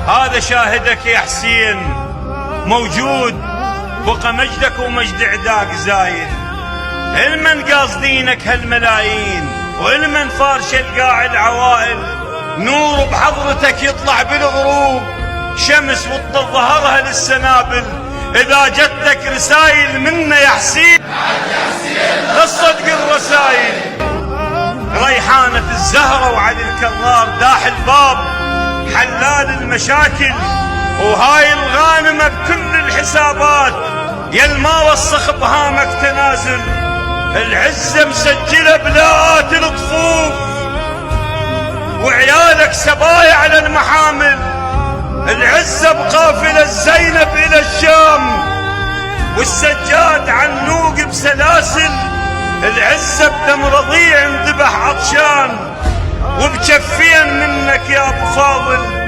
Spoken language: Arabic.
هذا شاهدك يا حسين موجود، بقى مجدك ومجد عداك زايد. المن قاصدينك هالملايين، والمن فارش القاع العوائل، نور بحضرتك يطلع بالغروب، شمس وتطل ظهرها للسنابل. إذا جتك رسايل منا يا حسين لا تصدق الرسايل. ريحانة الزهرة وعلي الكرار داح الباب حلال المشاكل، وهاي الغانمة بكل الحسابات يل ما وسخ بهامك تنازل. العزة مسجلة بلاءات الطفوف، وعيالك سبايا على المحامل. العزة بقافلة زينب إلى الشام، والسجاد عنوق بسلاسل. العزة بدم رضيع انذبح عطشان، وبجفين منك يا ابو فاضل.